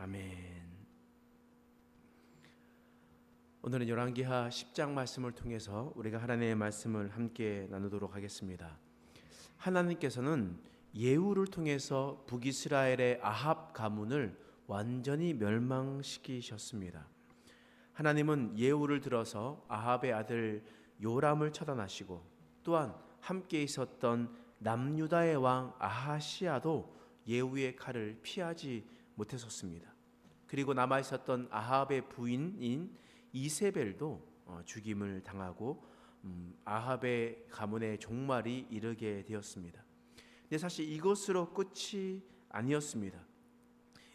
아멘. 오늘은 열왕기하 10장 말씀을 통해서 우리가 하나님의 말씀을 함께 나누도록 하겠습니다. 하나님께서는 예후를 통해서 북이스라엘의 아합 가문을 완전히 멸망시키셨습니다. 하나님은 예후를 들어서 아합의 아들 요람을 처단하시고, 또한 함께 있었던 남유다의 왕 아하시아도 예후의 칼을 피하지 못했었습니다. 그리고 남아 있었던 아합의 부인인 이세벨도 죽임을 당하고 아합의 가문의 종말이 이르게 되었습니다. 근데 사실 이것으로 끝이 아니었습니다.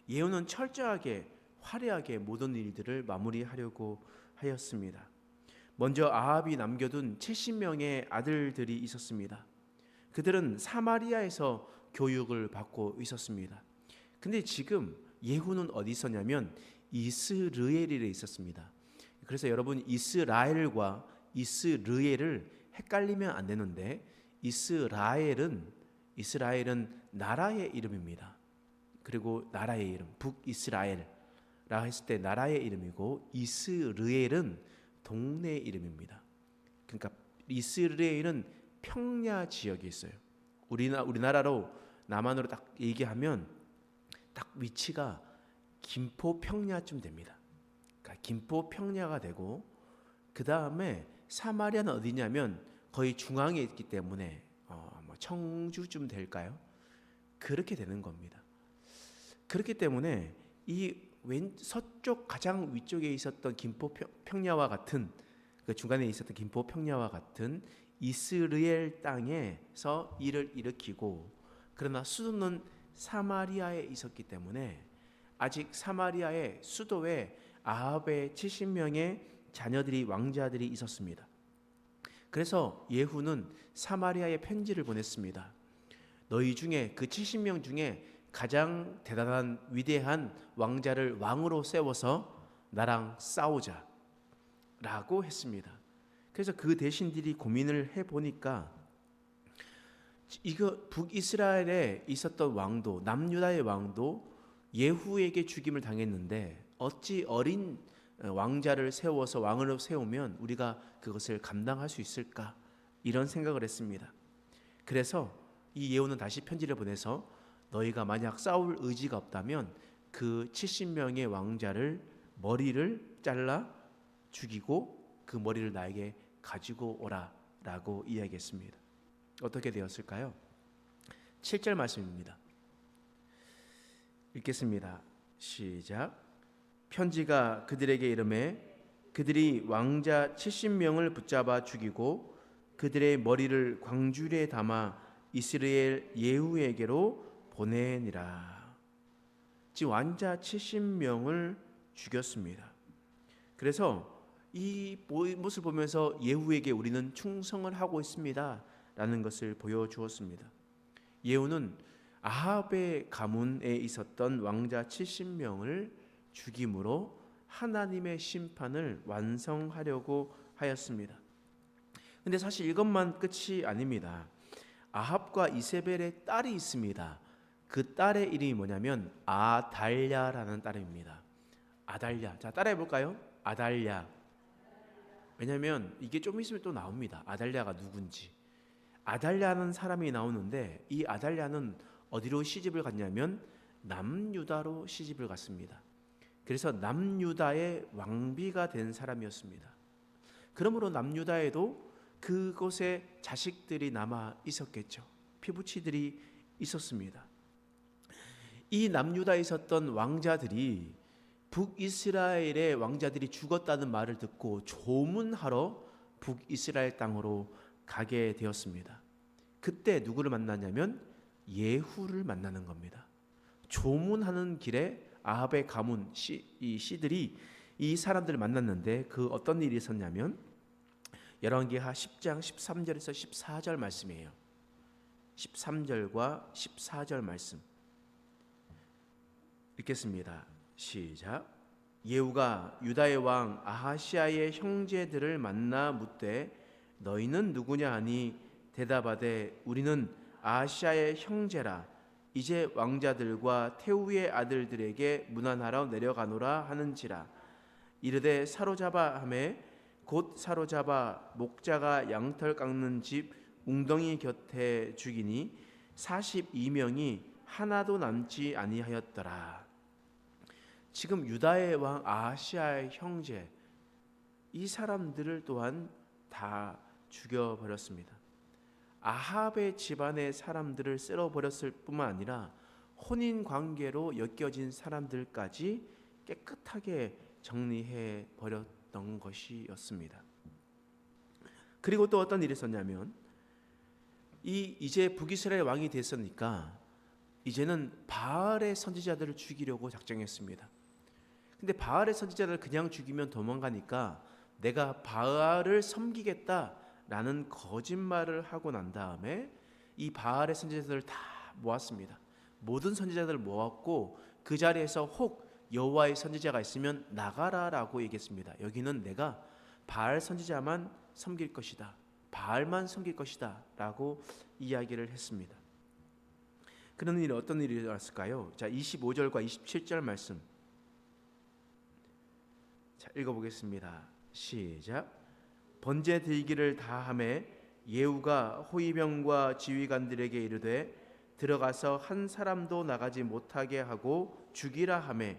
예후는 철저하게 화려하게 모든 일들을 마무리하려고 하였습니다. 먼저 아합이 남겨둔 70명의 아들들이 있었습니다. 그들은 사마리아에서 교육을 받고 있었습니다. 근데 지금 예후는 어디 있었냐면 이스르엘에 있었습니다. 그래서 여러분, 이스라엘과 이스르엘을 헷갈리면 안 되는데, 이스라엘은 나라의 이름입니다. 그리고 나라의 이름, 북이스라엘라 했을 때 나라의 이름이고, 이스르엘은 동네 이름입니다. 그러니까 이스라엘은 평야 지역에 있어요. 우리나라로 남한으로 딱 얘기하면 딱 위치가 김포 평야쯤 됩니다. 그러니까 김포 평야가 되고, 그 다음에 사마리아는 어디냐면 거의 중앙에 있기 때문에 청주쯤 될까요? 그렇게 되는 겁니다. 그렇기 때문에 이 서쪽 가장 위쪽에 있었던 김포 평야와 같은, 그 중간에 있었던 김포 평야와 같은 이스라엘 땅에서 일을 일으키고, 그러나 수도는 사마리아에 있었기 때문에 아직 사마리아의 수도에 아합의 70명의 자녀들이, 왕자들이 있었습니다. 그래서 예후는 사마리아에 편지를 보냈습니다. 너희 중에, 그 70명 중에 가장 대단한 위대한 왕자를 왕으로 세워서 나랑 싸우자 라고 했습니다. 그래서 그 대신들이 고민을 해보니까, 이거 북이스라엘에 있었던 왕도, 남유다의 왕도 예후에게 죽임을 당했는데 어찌 어린 왕자를 세워서 왕으로 세우면 우리가 그것을 감당할 수 있을까, 이런 생각을 했습니다. 그래서 이 예후는 다시 편지를 보내서 너희가 만약 싸울 의지가 없다면 그 70명의 왕자를 머리를 잘라 죽이고 그 머리를 나에게 가지고 오라 라고 이야기했습니다. 어떻게 되었을까요? 7절 말씀입니다. 읽겠습니다. 시작. 편지가 그들에게 이르매 그들이 왕자 70명을 붙잡아 죽이고 그들의 머리를 광주리에 담아 이스라엘 예후에게로 보내니라. 지금 왕자 70명을 죽였습니다. 그래서 이 모습을 보면서 예후에게 우리는 충성을 하고 있습니다 라는 것을 보여주었습니다. 예후는 아합의 가문에 있었던 왕자 70명을 죽임으로 하나님의 심판을 완성하려고 하였습니다. 근데 사실 이것만 끝이 아닙니다. 아합과 이세벨의 딸이 있습니다. 그 딸의 이름이 뭐냐면 아달랴라는 딸입니다. 아달랴. 자, 따라해 볼까요? 아달랴. 왜냐하면 이게 좀 있으면 또 나옵니다. 아달랴가 누군지. 아달랴는 사람이 나오는데, 이 아달랴는 어디로 시집을 갔냐면 남유다로 시집을 갔습니다. 그래서 남유다의 왕비가 된 사람이었습니다. 그러므로 남유다에도 그곳에 자식들이 남아 있었겠죠. 피부치들이 있었습니다. 이 남유다에 있었던 왕자들이 북이스라엘의 왕자들이 죽었다는 말을 듣고 조문하러 북이스라엘 땅으로 가게 되었습니다. 그때 누구를 만나냐면 예후를 만나는 겁니다. 조문하는 길에 아합의 가문 이 씨들이 이 사람들을 만났는데, 그 어떤 일이 있었냐면 열왕기하 10장 13절에서 14절 말씀이에요. 13절과 14절 말씀 읽겠습니다. 시작. 예후가 유다의 왕 아하시아의 형제들을 만나 묻되 너희는 누구냐 하니 대답하되 우리는 아하시아의 형제라. 이제 왕자들과 태후의 아들들에게 문안하러 내려가노라 하는지라. 이르되 사로잡아 하매 곧 사로잡아 목자가 양털 깎는 집 웅덩이 곁에 죽이니 42명이 하나도 남지 아니하였더라. 지금 유다의 왕 아하시아의 형제 이 사람들을 또한 다 죽여버렸습니다. 아합의 집안의 사람들을 쓸어버렸을 뿐만 아니라 혼인 관계로 엮여진 사람들까지 깨끗하게 정리해 버렸던 것이었습니다. 그리고 또 어떤 일이 있었냐면 이제 북이스라엘 왕이 됐으니까 이제는 바알의 선지자들을 죽이려고 작정했습니다. 근데 바알의 선지자들을 그냥 죽이면 도망가니까 내가 바알을 섬기겠다라는 거짓말을 하고 난 다음에 이 바알의 선지자들을 다 모았습니다. 모든 선지자들을 모았고 그 자리에서 혹 여호와의 선지자가 있으면 나가라라고 얘기했습니다. 여기는 내가 바알 선지자만 섬길 것이다. 바알만 섬길 것이다 라고 이야기를 했습니다. 그런 일이 어떤 일이 일어났을까요? 자, 25절과 27절 말씀 자, 읽어보겠습니다. 시작. 번제 들기를 다하매 예후가 호위병과 지휘관들에게 이르되 들어가서 한 사람도 나가지 못하게 하고 죽이라 하매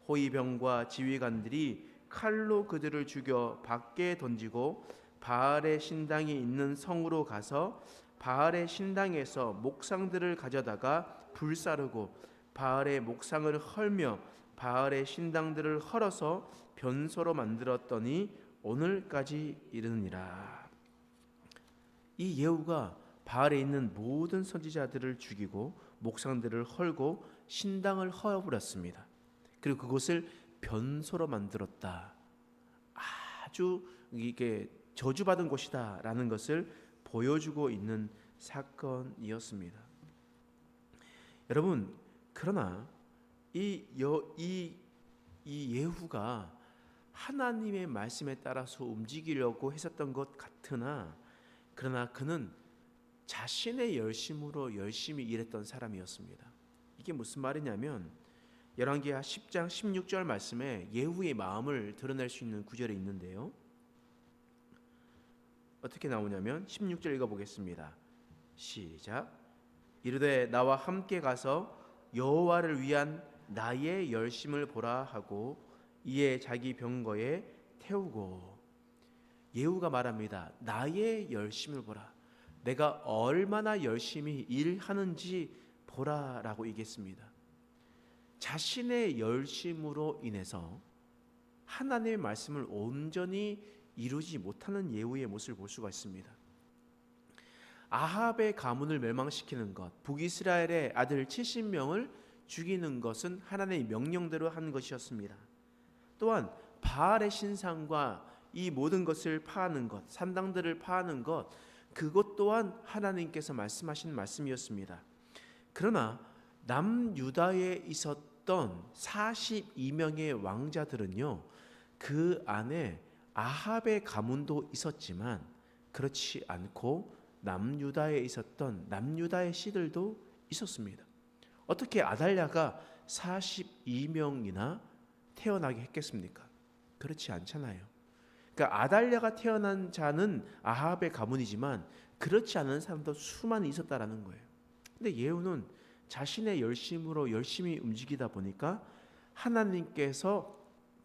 호위병과 지휘관들이 칼로 그들을 죽여 밖에 던지고 바알의 신당이 있는 성으로 가서 바알의 신당에서 목상들을 가져다가 불사르고 바알의 목상을 헐며 바알의 신당들을 헐어서 변소로 만들었더니 오늘까지 이르느니라. 이 예후가 바알에 있는 모든 선지자들을 죽이고 목상들을 헐고 신당을 헐어버렸습니다. 그리고 그곳을 변소로 만들었다. 아주 이게 저주받은 곳이다라는 것을 보여주고 있는 사건이었습니다. 여러분, 그러나 이 예후가 하나님의 말씀에 따라서 움직이려고 했었던 것 같으나 그러나 그는 자신의 열심으로 열심히 일했던 사람이었습니다. 이게 무슨 말이냐면 열왕기하 10장 16절 말씀에 예후의 마음을 드러낼 수 있는 구절이 있는데요. 어떻게 나오냐면 16절 읽어보겠습니다. 시작. 이르되 나와 함께 가서 여호와를 위한 나의 열심을 보라 하고 이에 자기 병거에 태우고. 예후가 말합니다. 나의 열심을 보라. 내가 얼마나 열심히 일하는지 보라라고 얘기했습니다. 자신의 열심으로 인해서 하나님의 말씀을 온전히 이루지 못하는 예후의 모습을 볼 수가 있습니다. 아합의 가문을 멸망시키는 것, 북이스라엘의 아들 70명을 죽이는 것은 하나님의 명령대로 한 것이었습니다. 또한 바알의 신상과 이 모든 것을 파하는 것, 산당들을 파하는 것, 그것 또한 하나님께서 말씀하신 말씀이었습니다. 그러나 남유다에 있었던 42명의 왕자들은요, 그 안에 아합의 가문도 있었지만 그렇지 않고 남유다에 있었던 남유다의 씨들도 있었습니다. 어떻게 아달랴가 42명이나 태어나게 했겠습니까? 그렇지 않잖아요. 그러니까 아달랴가 태어난 자는 아합의 가문이지만 그렇지 않은 사람도 수많이 있었다라는 거예요. 근데 예후는 자신의 열심으로 열심히 움직이다 보니까 하나님께서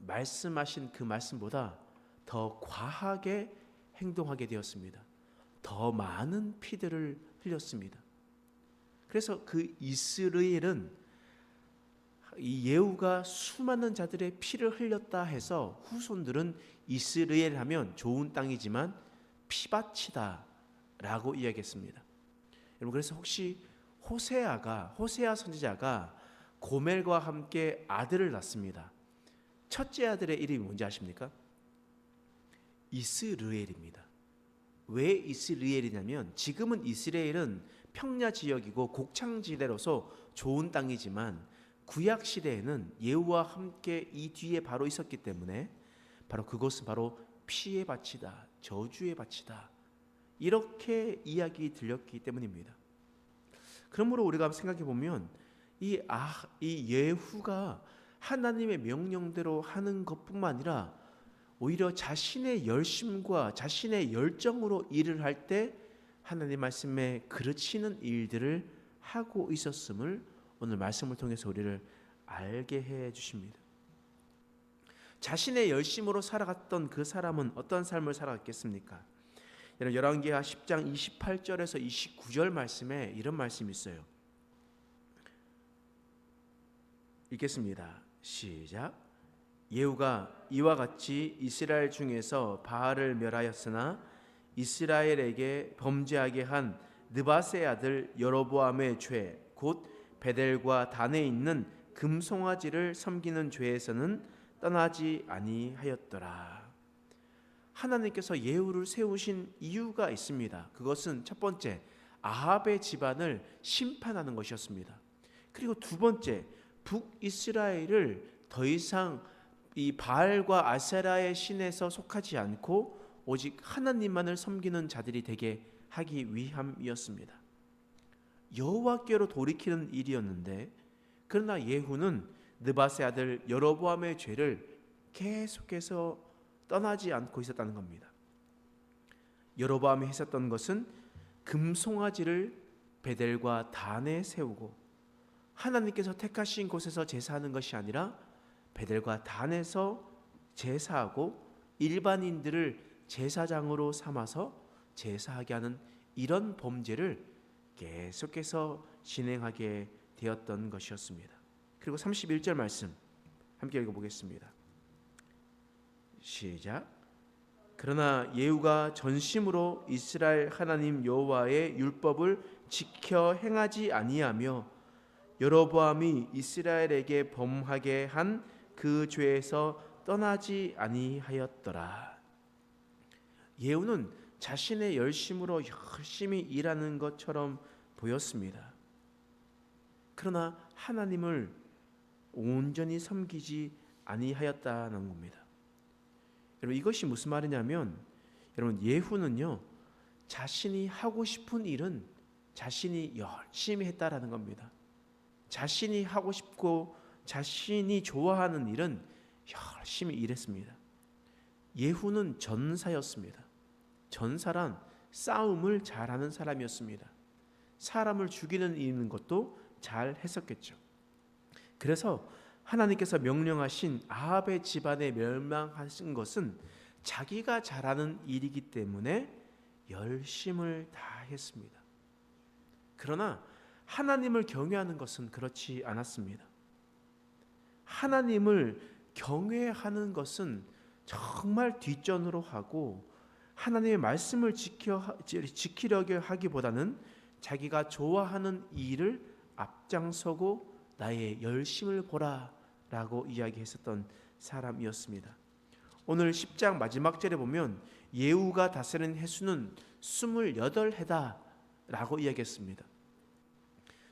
말씀하신 그 말씀보다 더 과하게 행동하게 되었습니다. 더 많은 피들을 흘렸습니다. 그래서 그 이스라엘은 이 예후가 수많은 자들의 피를 흘렸다 해서 후손들은 이스라엘 하면 좋은 땅이지만 피밭이다 라고 이야기했습니다. 여러분, 그래서 혹시 호세아 선지자가 고멜과 함께 아들을 낳습니다. 첫째 아들의 이름이 뭔지 아십니까? 이스라엘입니다. 왜 이스라엘이냐면 지금은 이스라엘은 평야 지역이고 곡창지대로서 좋은 땅이지만 구약 시대에는 예후와 함께 이 뒤에 바로 있었기 때문에 바로 그것은 바로 피의 밭이다, 저주의 밭이다, 이렇게 이야기 들렸기 때문입니다. 그러므로 우리가 생각해 보면 이 예후가 하나님의 명령대로 하는 것뿐만 아니라 오히려 자신의 열심과 자신의 열정으로 일을 할 때 하나님 말씀에 그르치는 일들을 하고 있었음을 오늘 말씀을 통해서 우리를 알게 해 주십니다. 자신의 열심으로 살아갔던 그 사람은 어떤 삶을 살아갔겠습니까? 여러분 열왕기하 10장 28절에서 29절 말씀에 이런 말씀이 있어요. 읽겠습니다. 시작. 예후가 이와 같이 이스라엘 중에서 바알을 멸하였으나 이스라엘에게 범죄하게 한 느밧의 아들 여로보암의 죄 곧 베델과 단에 있는 금송아지를 섬기는 죄에서는 떠나지 아니하였더라. 하나님께서 예후를 세우신 이유가 있습니다. 그것은 첫 번째, 아합의 집안을 심판하는 것이었습니다. 그리고 두 번째, 북이스라엘을 더 이상 이 바알과 아세라의 신에서 속하지 않고 오직 하나님만을 섬기는 자들이 되게 하기 위함이었습니다. 여호와께로 돌이키는 일이었는데, 그러나 예후는 느밧의 아들 여로보암의 죄를 계속해서 떠나지 않고 있었다는 겁니다. 여로보암이 했었던 것은 금송아지를 베델과 단에 세우고 하나님께서 택하신 곳에서 제사하는 것이 아니라 베델과 단에서 제사하고 일반인들을 제사장으로 삼아서 제사하게 하는 이런 범죄를 계속해서 진행하게 되었던 것이었습니다. 그리고 31절 말씀 함께 읽어보겠습니다. 시작. 그러나 예후가 전심으로 이스라엘 하나님 여호와의 율법을 지켜 행하지 아니하며 여로보암이 이스라엘에게 범하게 한 그 죄에서 떠나지 아니하였더라. 예후는 자신의 열심으로 열심히 일하는 것처럼 보였습니다. 그러나 하나님을 온전히 섬기지 아니하였다는 겁니다. 여러분 이것이 무슨 말이냐면, 여러분 예후는요 자신이 하고 싶은 일은 자신이 열심히 했다라는 겁니다. 자신이 하고 싶고 자신이 좋아하는 일은 열심히 일했습니다. 예후는 전사였습니다. 전사란 싸움을 잘하는 사람이었습니다. 사람을 죽이는 일인 것도 잘 했었겠죠. 그래서 하나님께서 명령하신 아합의 집안에 멸망하신 것은 자기가 잘하는 일이기 때문에 열심을 다했습니다. 그러나 하나님을 경외하는 것은 그렇지 않았습니다. 하나님을 경외하는 것은 정말 뒷전으로 하고 하나님의 말씀을 지키려고 하기보다는 자기가 좋아하는 일을 앞장서고 나의 열심을 보라 라고 이야기했었던 사람이었습니다. 오늘 10장 마지막 절에 보면 예후가 다스린 해수는 28해다 라고 이야기했습니다.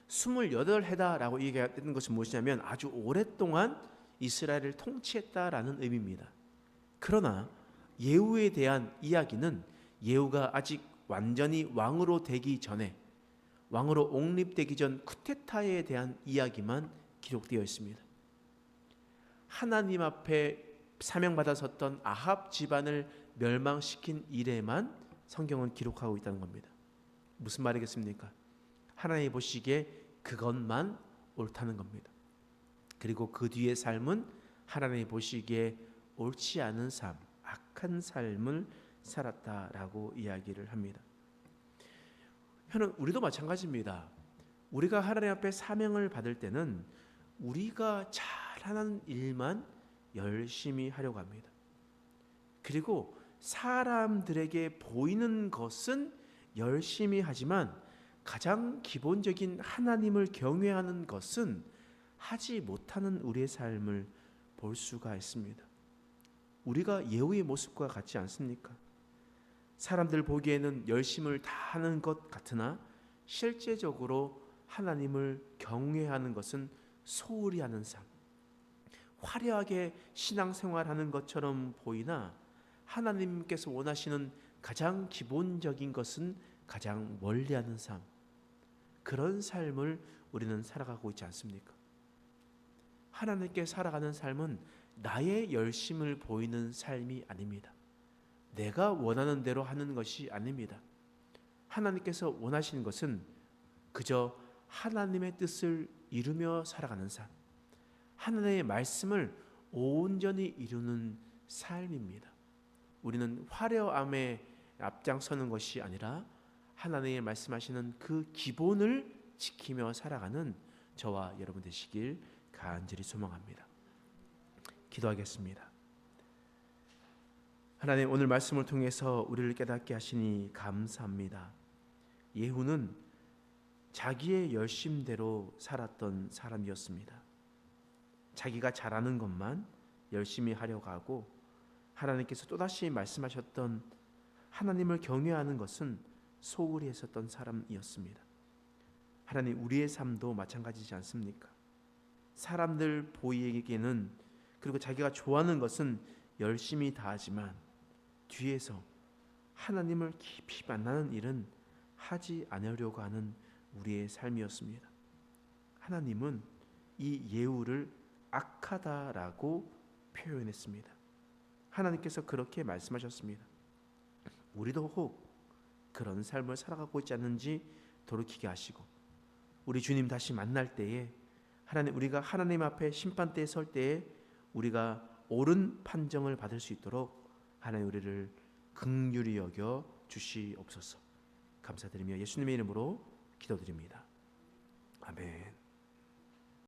28해다 라고 얘기했던 것은 무엇이냐면 아주 오랫동안 이스라엘을 통치했다라는 의미입니다. 그러나 예후에 대한 이야기는 예후가 아직 완전히 왕으로 되기 전에, 왕으로 옹립되기 전 쿠데타에 대한 이야기만 기록되어 있습니다. 하나님 앞에 사명받아 섰던 아합 집안을 멸망시킨 일에만 성경은 기록하고 있다는 겁니다. 무슨 말이겠습니까? 하나님이 보시기에 그것만 옳다는 겁니다. 그리고 그 뒤의 삶은 하나님이 보시기에 옳지 않은 삶, 악한 삶을 살았다라고 이야기를 합니다. 우리도 마찬가지입니다. 우리가 하나님 앞에 사명을 받을 때는 우리가 잘하는 일만 열심히 하려고 합니다. 그리고 사람들에게 보이는 것은 열심히 하지만 가장 기본적인 하나님을 경외하는 것은 하지 못하는 우리의 삶을 볼 수가 있습니다. 우리가 예후의 모습과 같지 않습니까? 사람들 보기에는 열심을 다하는 것 같으나 실제적으로 하나님을 경외하는 것은 소홀히 하는 삶, 화려하게 신앙생활하는 것처럼 보이나 하나님께서 원하시는 가장 기본적인 것은 가장 멀리하는 삶, 그런 삶을 우리는 살아가고 있지 않습니까? 하나님께 살아가는 삶은 나의 열심을 보이는 삶이 아닙니다. 내가 원하는 대로 하는 것이 아닙니다. 하나님께서 원하시는 것은 그저 하나님의 뜻을 이루며 살아가는 삶, 하나님의 말씀을 온전히 이루는 삶입니다. 우리는 화려함에 앞장서는 것이 아니라 하나님의 말씀하시는 그 기본을 지키며 살아가는 저와 여러분 되시길 간절히 소망합니다. 기도하겠습니다. 하나님, 오늘 말씀을 통해서 우리를 깨닫게 하시니 감사합니다. 예후는 자기의 열심대로 살았던 사람이었습니다. 자기가 잘하는 것만 열심히 하려고 하고, 하나님께서 또다시 말씀하셨던 하나님을 경외하는 것은 소홀히 했었던 사람이었습니다. 하나님, 우리의 삶도 마찬가지지 않습니까? 사람들 보이기에는, 그리고 자기가 좋아하는 것은 열심히 다하지만 뒤에서 하나님을 깊이 만나는 일은 하지 않으려고 하는 우리의 삶이었습니다. 하나님은 이 예후를 악하다라고 표현했습니다. 하나님께서 그렇게 말씀하셨습니다. 우리도 혹 그런 삶을 살아가고 있지 않는지 돌이키게 하시고, 우리 주님 다시 만날 때에 하나님, 우리가 하나님 앞에 심판대에 설 때에 우리가 옳은 판정을 받을 수 있도록 하나님 우리를 긍휼히 여겨 주시옵소서. 감사드리며 예수님의 이름으로 기도드립니다. 아멘.